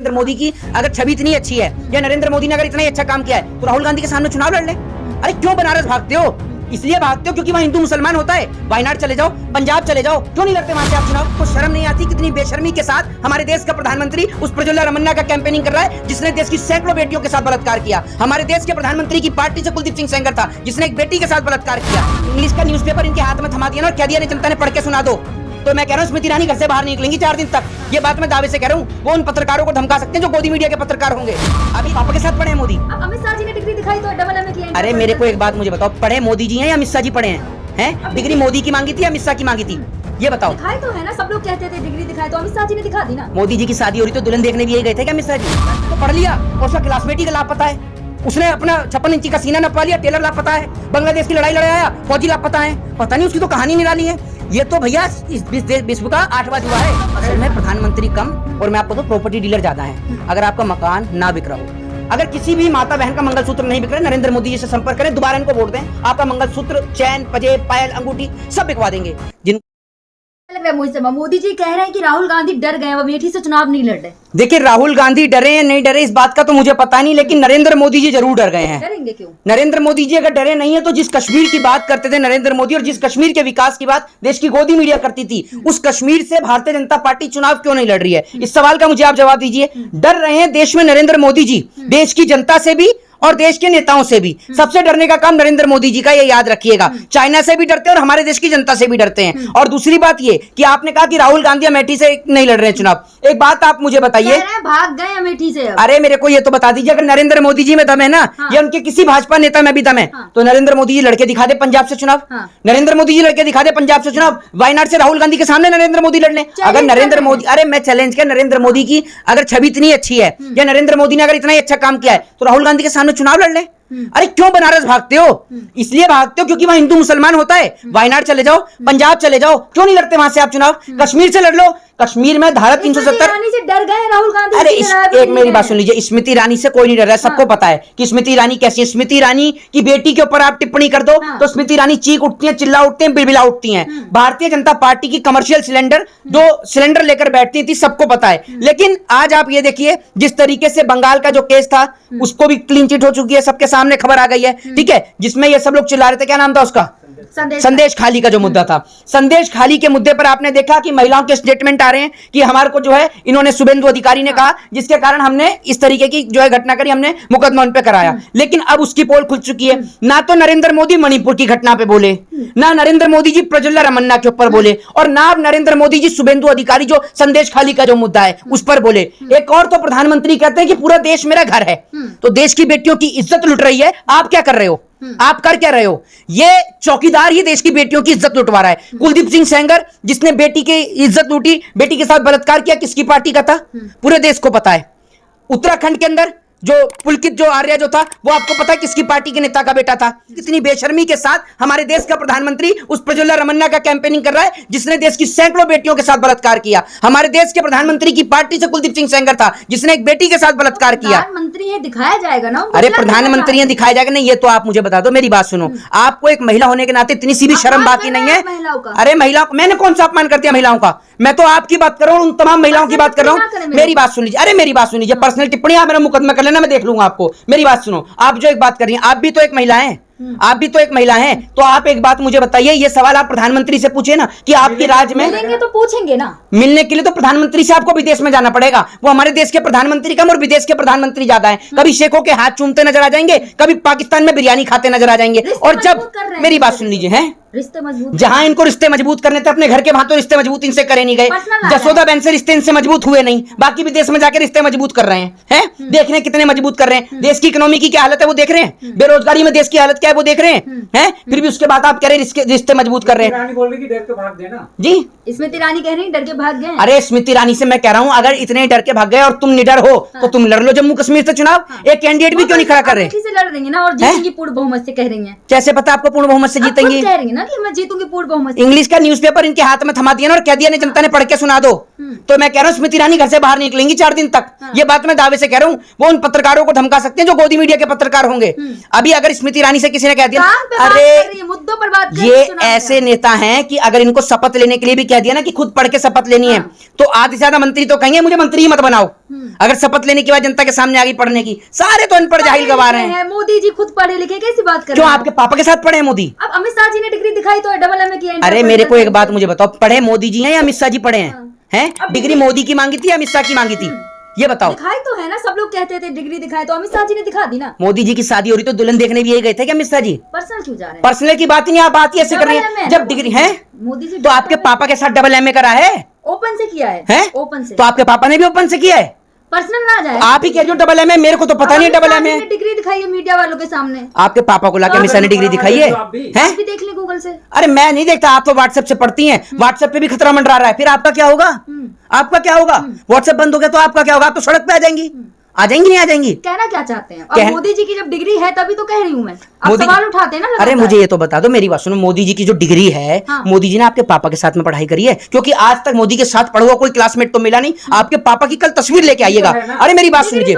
नरेंद्र मोदी की अगर छवि इतनी अच्छी है या नरेंद्र मोदी ने अगर इतना ही अच्छा काम किया है तो राहुल गांधी के सामने चुनाव लड़ ले। अरे क्यों बनारस भागते हो? इसलिए भागते हो क्योंकि वहाँ हिंदू मुसलमान होता है। वायनाड चले जाओ, पंजाब चले जाओ, क्यों नहीं लड़ते वहां से आप चुनाव? तो शर्म नहीं आती? कितनी बेशर्मी के साथ हमारे देश का प्रधानमंत्री उस प्रज्वला रमन्ना का कैंपेनिंग कर रहा है जिसने देश की सैकड़ों बेटियों के साथ बलात्कार किया। हमारे देश के प्रधानमंत्री की पार्टी से कुलदीप सिंह सेंगर था जिसने एक बेटी के साथ बलात्कार किया। इंग्लिश का न्यूज़पेपर इनके हाथ में थमा दिया ना और कह दिया जनता ने पढ़ के सुना दो। तो मैं कह रहा हूँ स्मृति ईरानी घर से बाहर निकलेंगी 4 दिन तक। ये बात मैं दावे से कह रहा हूँ। वो उन पत्रकारों को धमका सकते हैं जो गोदी मीडिया के पत्रकार होंगे। अभी पापा के साथ पढ़े हैं मोदी। अब अमित शाह जी ने डिग्री दिखाई तो डबल एमए किया। अरे मेरे को एक बात मुझे बताओ, पढ़े मोदी जी हैं या अमित शाह जी पढ़े हैं? डिग्री मोदी की मांगी थी या अमित शाह की मांगी थी? ये बताओ। दिखाई तो है ना, सब लोग कहते थे डिग्री दिखाई तो अमित शाह जी ने दिखा दी ना। मोदी जी की शादी हो रही तो दुल्हन देखने भी यही गए थे क्या अमित शाह जी? तो पढ़ लिया और उसका क्लासमेट ही का लापता है। उसने अपना 56 इंची का सीना नपवा लिया, टेलर लापता है। बांग्लादेश की लड़ाई लड़ाया, फौजी लापता है। पता नहीं उसकी तो कहानी निराली है। ये तो भैया इस विश्व का 8वां जुआ है। असल में प्रधानमंत्री कम और मैं आपको तो प्रॉपर्टी डीलर ज्यादा है। अगर आपका मकान ना बिक रहा हो, अगर किसी भी माता बहन का मंगलसूत्र नहीं बिक रहा है, नरेंद्र मोदी जी से संपर्क करें, दोबारा इनको वोट दें। आपका मंगलसूत्र, चैन, पंजेब, पायल, अंगूठी सब बिकवा देंगे। मोदी जी कह रहे हैं कि राहुल गांधी डर गए, अमेठी से चुनाव नहीं लड़ रहे। देखिए राहुल गांधी डरे या नहीं डरे इस बात का तो मुझे पता नहीं, लेकिन नरेंद्र मोदी जी जरूर डर गए हैं। डरेंगे क्यों? नरेंद्र मोदी जी अगर डरे नहीं है तो जिस कश्मीर की बात करते थे नरेंद्र मोदी और जिस कश्मीर के विकास की बात देश की गोदी मीडिया करती थी, उस कश्मीर से भारतीय जनता पार्टी चुनाव क्यों नहीं लड़ रही है? इस सवाल का मुझे आप जवाब दीजिए। डर रहे हैं देश में नरेंद्र मोदी जी, देश की जनता से भी और देश के नेताओं से भी। सबसे डरने का काम नरेंद्र मोदी जी का, ये याद रखिएगा। चाइना से भी डरते हैं और हमारे देश की जनता से भी डरते हैं। और दूसरी बात ये कि आपने कहा कि राहुल गांधी अमेठी से नहीं लड़ रहे हैं चुनाव। एक बात आप मुझे बताइए, भाग गए अमेठी से। अरे मेरे को ये तो बता दीजिए, अगर नरेंद्र मोदी जी में दम है ना, या उनके किसी भाजपा नेता में भी दम है, तो नरेंद्र मोदी जी लड़के दिखा दे पंजाब से चुनाव। नरेंद्र मोदी जी लड़के दिखा दे पंजाब से चुनाव। वायनाड से राहुल गांधी के सामने नरेंद्र मोदी लड़ लें। अगर नरेंद्र मोदी, अरे मैं चैलेंज किया, नरेंद्र मोदी की अगर छवि इतनी अच्छी है या नरेंद्र मोदी ने अगर इतना ही अच्छा काम किया है तो राहुल गांधी के सामने चुनाव लड़ लें। अरे क्यों बनारस भागते हो? इसलिए भागते हो क्योंकि वहां हिंदू मुसलमान होता है। वायनाड चले जाओ, पंजाब चले जाओ, क्यों नहीं लड़ते वहां से आप चुनाव? कश्मीर से लड़ लो। कश्मीर में धारा 370 से डर गए राहुल गांधी। अरे एक मेरी बात सुन लीजिए, स्मृति ईरानी से कोई नहीं डर रहा है। सबको पता है कि स्मृति ईरानी कैसी है। स्मृति ईरानी की बेटी के ऊपर आप टिप्पणी कर दो तो स्मृति ईरानी चीख उठती हैं, चिल्ला उठती हैं, बिलबिला उठती हैं। भारतीय जनता पार्टी की कमर्शियल सिलेंडर जो सिलेंडर लेकर बैठती थी, सबको पता है। लेकिन आज आप ये देखिए, जिस तरीके से बंगाल का जो केस था उसको भी क्लीन चिट हो चुकी है, सबके सामने खबर आ गई है, ठीक है, जिसमें ये सब लोग चिल्ला रहे थे, क्या नाम था उसका, संदेश खाली का जो मुद्दा था। संदेश खाली के मुद्दे पर आपने देखा कि महिलाओं के स्टेटमेंट आ रहे हैं कि हमारे को जो है इन्होंने शुभेंदु अधिकारी ने कहा, जिसके कारण हमने इस तरीके की जो है घटना करी, हमने मुकदमा उन पे कराया। लेकिन अब उसकी पोल खुल चुकी है। ना तो नरेंद्र मोदी मणिपुर की घटना पे बोले, ना नरेंद्र मोदी जी प्रज्वला रमन्ना के ऊपर बोले, और ना अब नरेंद्र मोदी जी शुभेंदु अधिकारी जो संदेश खाली का जो मुद्दा है उस पर बोले। एक और तो प्रधानमंत्री कहते हैं कि पूरा देश मेरा घर है, तो देश की बेटियों की इज्जत लुट रही है। आप क्या कर रहे हो? आप कर क्या रहे हो? ये चौकीदार ही देश की बेटियों की इज्जत लुटवा रहा है। कुलदीप सिंह सेंगर जिसने बेटी की इज्जत लूटी, बेटी के साथ बलात्कार किया, किसकी पार्टी का था? पूरे देश को पता है। उत्तराखंड के अंदर जो पुलकित जो आर्य जो था, वो आपको पता है किसकी पार्टी के नेता का बेटा था? कितनी बेशर्मी के साथ हमारे देश का प्रधानमंत्री उस प्रज्वला रमन्ना का कैंपेनिंग कर रहा है जिसने देश की सैकड़ों बेटियों के साथ बलात्कार किया। हमारे देश के प्रधानमंत्री की पार्टी से कुलदीप सिंह सेंगर था जिसने एक बेटी के साथ बलात्कार किया। प्रधानमंत्री है, दिखाया जाएगा ना? अरे प्रधानमंत्री है, दिखाया जाएगा नहीं? ये तो आप मुझे बता दो, मेरी बात सुनो। आपको एक महिला होने के नाते इतनी सी भी शर्म बाकी नहीं है? अरे महिलाओं, मैंने कौन सा अपमान कर दिया महिलाओं का? मैं तो आपकी बात कर रहा हूँ, उन तमाम महिलाओं की बात कर रहा हूँ। मेरी बात सुन लीजिए, अरे मेरी बात सुन लीजिए, पर्सनल टिप्पणी आप मेरा मुकदमा कर लेना, मैं देख लूंगा आपको। मेरी बात सुनो, आप जो एक बात कर रही हैं, आप भी तो एक महिला हैं, आप भी तो एक महिला हैं, तो आप एक बात मुझे बताइए, ये सवाल आप प्रधानमंत्री से पूछे ना कि आपके राज्य में मिलेंगे तो पूछेंगे ना। मिलने के लिए तो प्रधानमंत्री से आपको विदेश में जाना पड़ेगा। वो हमारे देश के प्रधानमंत्री कम और विदेश के प्रधानमंत्री ज्यादा हैं। कभी शेखों के हाथ चूमते नजर आ जाएंगे, कभी पाकिस्तान में बिरयानी खाते नजर आ जाएंगे। और जब मेरी बात सुन लीजिए, हैं रिश्ते मजबूत, जहां इनको रिश्ते मजबूत करने थे अपने घर के वहां तो रिश्ते मजबूत इनसे करे नहीं गए। जसोदा बहन से रिश्ते इनसे मजबूत हुए नहीं, बाकी विदेश में जाकर रिश्ते मजबूत कर रहे हैं। देख रहे हैं कितने मजबूत कर रहे हैं। देश की इकोनॉमी की क्या हालत है वो देख रहे हैं, बेरोजगारी में देश की हालत क्या है वो देख रहे हैं। फिर भी उसके बाद आप कह रहे हैं रिश्ते मजबूत कर रहे हैं। बोल रही कि डर के भाग गए ना जी, स्मृति ईरानी कह रही डर के भाग गए। अरे स्मृति ईरानी से मैं कह रहा हूं, अगर इतने डर के भाग गए और तुम निडर हो तो तुम लड़ लो जम्मू कश्मीर से चुनाव। एक कैंडिडेट भी क्यों नहीं खड़ा कर रहे? से लड़ रही है ना, और जीतेंगी पूर्ण बहुमत से कह रही है। कैसे पता आपको पूर्ण बहुमत से जीतेंगी? कह रही है ना ना कि मैं जीतूंगी पूर्ण बहुमत से। इंग्लिश का न्यूज़पेपर इनके हाथ में थमा दिया ना और कह दिया ना जनता ने पढ़ के सुना दो, तो मैं कह रहा हूँ स्मृति ईरानी घर से बाहर निकलेंगी 4 दिन तक। ये बात मैं दावे से कह रहा हूँ। वो उन पत्रकारों को धमका सकते हैं जो गोदी मीडिया के पत्रकार होंगे। अभी अगर स्मृति ईरानी से किसी ने कह दिया, काम पे बात कर रही है, मुद्दों पर बात कर रही है, ये चुनाव ऐसे में। नेता हैं कि अगर इनको शपथ लेने के लिए भी कह दिया ना कि खुद पढ़ के शपथ लेनी है, तो आधे से ज्यादा मंत्री तो कहेंगे मुझे मंत्री ही मत बनाओ। अगर शपथ लेने के बाद जनता के सामने आ गई पढ़ने की, सारे तो अनपढ़ जाहिल गवा रहे हैं। मोदी जी खुद पढ़े लिखे, कैसी बात कर क्यों रहे हैं? आपके पापा के साथ पढ़े हैं मोदी? अब अमित शाह जी ने डिग्री दिखाई तो डबल एमए किया। अरे मेरे को एक बात मुझे बताओ, पढ़े मोदी जी हैं या अमित शाह जी पढ़े हैं? हैं? डिग्री मोदी की मांगी थी या अमित शाह की मांगी थी? ये बताओ। दिखाई तो है ना, सब लोग कहते थे डिग्री दिखाई, तो अमित शाह जी ने दिखा दी ना। मोदी जी की शादी हो रही तो दुल्हन देखने भी यही गए थे क्या अमित शाह जी? पर्सनल क्यों जा रहे हैं? पर्सनल की बात ही नहीं, आप बात ही ऐसे कर रहे हैं। जब डिग्री है मोदी जी तो आपके पापा के साथ डबल एमए करा है? ओपन से किया है, हैं? ओपन से। तो आपके पापा ने भी ओपन से किया है? पर्सनल ना जाए। आप ही कह रहे हो डबल एमए, मेरे को तो पता नहीं डबल एमए। डिग्री दिखाई है मीडिया वालों के सामने। आपके पापा को लाके अमित शाह ने डिग्री दिखाई है? आप हैं? भी देख ले गूगल से। अरे मैं नहीं देखता, आप तो व्हाट्सएप से पढ़ती हैं। व्हाट्सएप पे भी खतरा मंडरा रहा है, फिर आपका क्या होगा? आपका क्या होगा? व्हाट्सएप बंद हो गया तो आपका क्या होगा? आप तो सड़क पे आ जाएंगी, आ जाएंगी नहीं आ जाएंगी? कहना क्या चाहते हैं? और मोदी जी की जब डिग्री है तभी तो कह रही हूँ मैं। आप मोदी सवाल उठाते हैं ना लगातार। अरे मुझे ये तो बता दो, मेरी बात सुनो, मोदी जी की जो डिग्री है, मोदी जी ने आपके पापा के साथ में पढ़ाई करी है? क्योंकि आज तक मोदी के साथ पढ़ा हुआ कोई क्लासमेट तो मिला नहीं। आपके पापा की कल तस्वीर लेके आइएगा। अरे मेरी बात सुन लीजिए,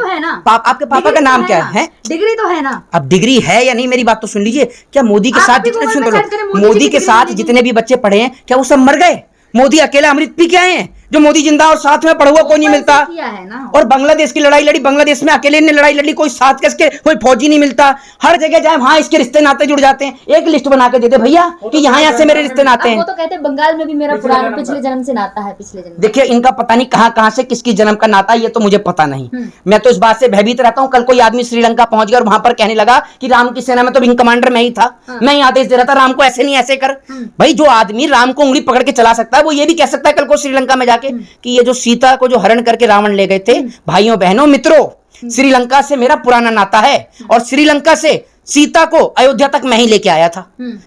आपके पापा का नाम क्या है? डिग्री तो है ना। अब डिग्री है या नहीं, मेरी बात तो सुन लीजिए। क्या मोदी के साथ जितने, सुन लो, मोदी के साथ जितने भी बच्चे पढ़े हैं क्या वो सब मर गए? मोदी अकेला अमृत पी के आए हैं जो मोदी जिंदा और साथ में पढ़ा हुआ कोई नहीं मिलता? किया है ना। और बांग्लादेश की लड़ाई लड़ी, बांग्लादेश में अकेले ने लड़ाई लड़ी, कोई साथ के इसके कोई फौजी नहीं मिलता। हर जगह जाए वहां इसके रिश्ते नाते जुड़ जाते हैं। एक लिस्ट बना के देते भैया कि यहाँ से मेरे रिश्ते नाते हैं। वो तो कहते हैं बंगाल में भी मेरा पुराना पिछले जन्म से नाता है, पिछले जन्म। देखिए इनका पता नहीं कहां से किसकी जन्म का नाता है, ये तो मुझे पता नहीं। मैं तो इस बात से भयभीत रहता हूँ, कल कोई आदमी श्रीलंका पहुंच गया और वहां पर कहने लगा कि राम की सेना में तो विंग कमांडर मैं ही था, मैं ही आदेश दे रहा था राम को ऐसे नहीं ऐसे कर। भाई जो आदमी राम को उंगली पकड़ के चला सकता है वो ये भी कह सकता है कल को श्रीलंका में जाके कि ये जो सीता को जो हरण करके रावण ले गए थे, भाइयों बहनों मित्रों, श्रीलंका से मेरा पुराना नाता है और श्रीलंका से सीता को अयोध्या तक मैं ही लेके आया था।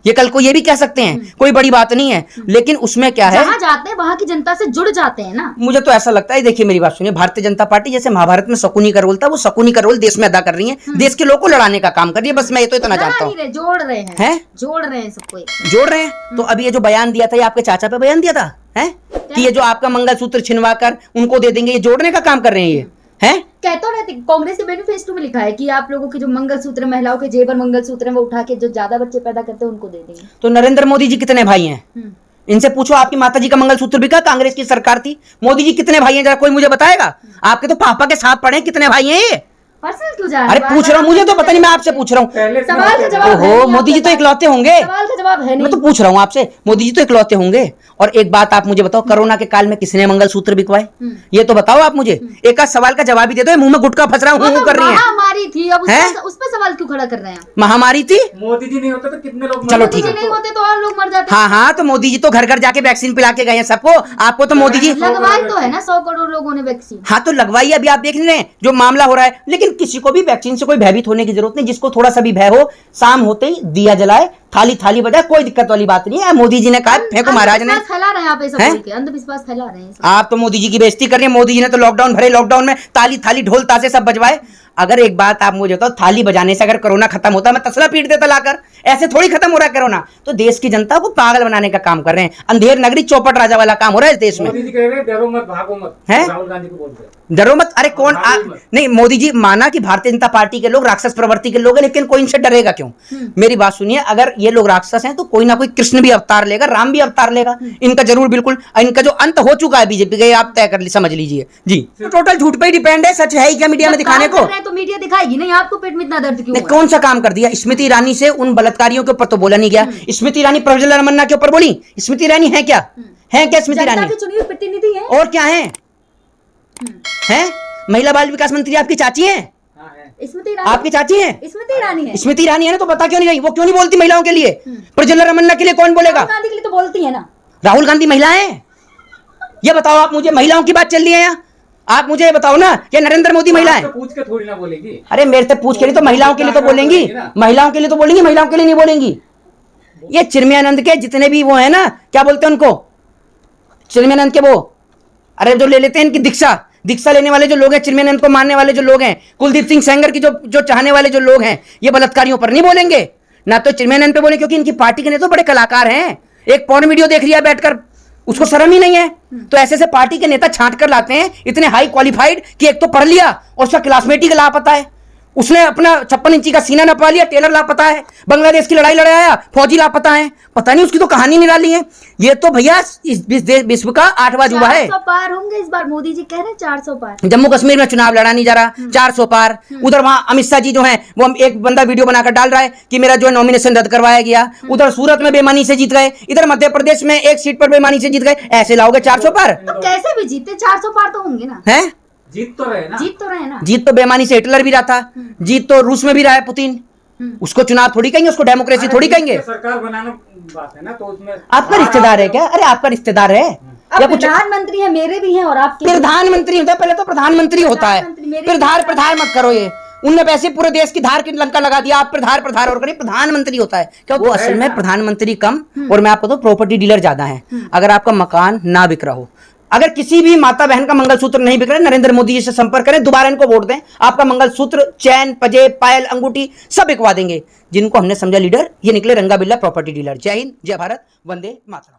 ये कल को ये भी कह सकते हैं, कोई बड़ी बात नहीं है। लेकिन उसमें क्या है, जहां जाते हैं वहां की जनता से जुड़ जाते हैं ना। मुझे तो ऐसा लगता है, देखिए मेरी बात सुनिए, भारतीय जनता पार्टी जैसे महाभारत में शकुनी का रोल था, वो शकुनी का रोल देश में अदा कर रही है, देश के लोगों को लड़ाने का काम कर रही है। बस मैं ये तो इतना जानता हूँ। जोड़ रहे हैं, जोड़ रहे हैं सबको, जोड़ रहे हैं। तो अभी ये जो बयान दिया था, ये आपके चाचा पे बयान दिया था है कि ये जो आपका मंगलसूत्र छिनवा कर उनको दे देंगे, ये जोड़ने का काम कर रहे हैं ये हैं? कहते रहते, कांग्रेस के मैनिफेस्टो में लिखा है कि आप लोगों के जो मंगलसूत्र, महिलाओं के जेवर मंगलसूत्र हैं, वो उठा के जो ज्यादा बच्चे पैदा करते हैं उनको दे देंगे। तो नरेंद्र मोदी जी कितने भाई हैं? इनसे पूछो, आपकी माता जी का मंगलसूत्र बिका, कांग्रेस की सरकार थी। मोदी जी कितने भाई हैं जरा कोई मुझे बताएगा? आपके तो पापा के साथ पढ़े, कितने भाई हैं ये? पर्सनल क्यों जा रहे? अरे पूछ रहा हूँ, मुझे तो पता नहीं, मैं आपसे पूछ रहा हूँ। सवाल का जवाब है ओहो, नहीं, मोदी जी तो इकलौते होंगे। सवाल का जवाब है नहीं। मैं तो पूछ रहा हूँ आपसे, मोदी जी तो इकलौते होंगे। और एक बात आप मुझे बताओ, कोरोना के काल में किसने मंगलसूत्र बिकवाए? ये तो बताओ आप मुझे। एक सवाल का जवाब ही दे दो, मुंह में गुटखा फंस रहा हूँ कर रही है। महामारी थी, अब उस पर सवाल क्यों खड़ा कर रहे हैं? महामारी थी, मोदी जी नहीं होते तो कितने लोग, चलो ठीक है, नहीं होते तो और लोग मर जाते। हाँ, तो मोदी जी तो घर घर जाके वैक्सीन पिला के गए हैं सबको। आपको तो मोदी जी लगवाई तो है ना, 100 करोड़ लोगों ने वैक्सीन। हाँ तो लगवाई, अभी आप देख रहे हैं जो मामला हो रहा है। लेकिन किसी को भी वैक्सीन से कोई भयभीत होने की जरूरत नहीं। जिसको थोड़ा सा भी भय हो, शाम होते ही दिया जलाए, थाली थाली बजाए, कोई दिक्कत वाली बात नहीं है। मोदी जी ने कहा, फेंको महाराज ने, फैला रहे हैं आप, ऐसा बोल के अंधविश्वास फैला रहे हैं। आप तो मोदी जी की बेइज्जती कर रहे हैं। मोदी जी ने तो लॉकडाउन भरे, लॉकडाउन में ताली थाली ढोल तासे सब बजवाए। अगर एक बात आप मुझे बताओ, थाली बजाने से अगर कोरोना खत्म होता, मैं तसला पीट देता लाकर। ऐसे थोड़ी खत्म हो रहा है कोरोना। तो देश की जनता को पागल बनाने का काम कर रहे हैं। अंधेर नगरी चौपट राजा वाला काम हो रहा है इस देश में। मोदी जी कह रहे हैं डरो मत भागो मत, हैं? राहुल गांधी को बोलते हैं डरो मत। अरे कौन नहीं, मोदी जी माना कि भारतीय जनता पार्टी के लोग राक्षस प्रवृत्ति के लोग हैं, लेकिन कोई इनसे डरेगा क्यों? मेरी बात सुनिए, अगर ये लोग राक्षस हैं तो कोई ना कोई कृष्ण भी अवतार लेगा, राम भी अवतार लेगा। इनका जरूर बिल्कुल, इनका जो अंत हो चुका है बीजेपी का, आप तय कर समझ लीजिए जी। तो टोटल झूठ पे ही डिपेंड है, सच है ही क्या मीडिया में दिखाने को? तो मीडिया दिखाएगी नहीं, आपको पेट में इतना दर्द क्यों? कौन सा काम कर दिया? स्मृति ईरानी से उन बलात्कारियों के ऊपर तो बोला नहीं गया। स्मृति ईरानी प्रज्वल रमन्ना के ऊपर बोली। स्मृति ईरानी है क्या? है क्या स्मृति ईरानी? चुनी हुई प्रतिनिधि है और क्या है? हैं? महिला बाल विकास मंत्री आपकी चाची हैं? स्मृति ईरानी आपकी चाची हैं? स्मृति ईरानी है। स्मृति ईरानी है ना, तो बता क्यों नहीं रही? वो क्यों नहीं बोलती महिलाओं के लिए? प्रज्वल रमन्ना के लिए कौन बोलेगा? राहुल गांधी के लिए तो बोलती है ना। राहुल गांधी महिला है? ये बताओ आप मुझे, महिलाओं की बात चल रही है यहाँ, आप मुझे ये बताओ ना, ये नरेंद्र मोदी महिला है? पूछ के थोड़ी ना बोलेगी। अरे मेरे से पूछ के नहीं तो महिलाओं के लिए तो बोलेंगी, महिलाओं के लिए तो बोलेंगी, महिलाओं के लिए नहीं बोलेंगी। ये चिन्मयानंद के जितने भी वो है ना, क्या बोलते हैं उनको, चिन्मयानंद के वो, अरे जो ले लेते हैं इनकी दीक्षा लेने वाले जो लोग हैं, चिन्मयानंद को मानने वाले जो लोग हैं, कुलदीप सिंह सेंगर की जो चाहने वाले जो लोग हैं, ये बलात्कारियों पर नहीं बोलेंगे। ना तो चेयरमैन पे बोले, क्योंकि इनकी पार्टी के नेता तो बड़े कलाकार हैं। एक पॉर्न वीडियो देख लिया बैठकर, उसको शर्म ही नहीं है। तो ऐसे से पार्टी के नेता छांट कर लाते हैं, इतने हाई क्वालिफाइड कि एक तो पढ़ लिया और उसका क्लासमेट ही लापता है। उसने अपना 56 इंची का सीना नपा लिया, टेलर लापता है। बांग्लादेश की लड़ाई लड़ाया, फौजी लापता है। पता नहीं उसकी तो कहानी निराली है। ये तो भैया इस विश्व का 8वां जुबा है। 400 पार होंगे इस बार, मोदी जी कह रहे हैं 400 पार। जम्मू कश्मीर में चुनाव लड़ा नहीं जा रहा, 400 पार। उधर वहां अमित शाह जी जो हैं, वो एक बंदा वीडियो बनाकर डाल रहा है कि मेरा जो है नॉमिनेशन रद्द करवाया गया। उधर सूरत में बेईमानी से जीत गए, इधर मध्य प्रदेश में एक सीट पर बेईमानी से जीत गए। ऐसे लाओगे 400 पार? तो कैसे भी जीते 400 पार तो होंगे ना। है जीत तो रहे ना। जीत तो रहे ना। जीत तो बेईमानी से हिटलर भी रहा था, जीत तो रूस में भी रहा है पुतिन। उसको चुनाव थोड़ी कहेंगे, उसको डेमोक्रेसी थोड़ी कहेंगे। सरकार बनाना बात है ना, तो उसमें आपका रिश्तेदार है क्या? अरे आपका रिश्तेदार है अब या कुछ? प्रधानमंत्री है, मेरे भी हैं और आपके भी। प्रधानमंत्री होता है, पहले तो प्रधानमंत्री होता है। प्रधानमंत्री, मेरे फिर भी धार प्रधार मत करो। ये उनने वैसे पूरे देश की धार की लंका लगा दिया, आप प्रधार प्रधार और करिए। प्रधानमंत्री होता है क्या? वो असल में प्रधानमंत्री कम, और मैं आपको तो प्रॉपर्टी डीलर ज्यादा है। अगर आपका मकान ना बिक रहा हो, अगर किसी भी माता बहन का मंगलसूत्र नहीं बिक रहा है, नरेंद्र मोदी जी से संपर्क करें, दोबारा इनको वोट दें। आपका मंगलसूत्र, चैन, पजेब, पायल, अंगूठी सब बिकवा देंगे। जिनको हमने समझा लीडर, ये निकले रंगा बिल्ला प्रॉपर्टी डीलर। जय हिंद, जय भारत, वंदे मातरम।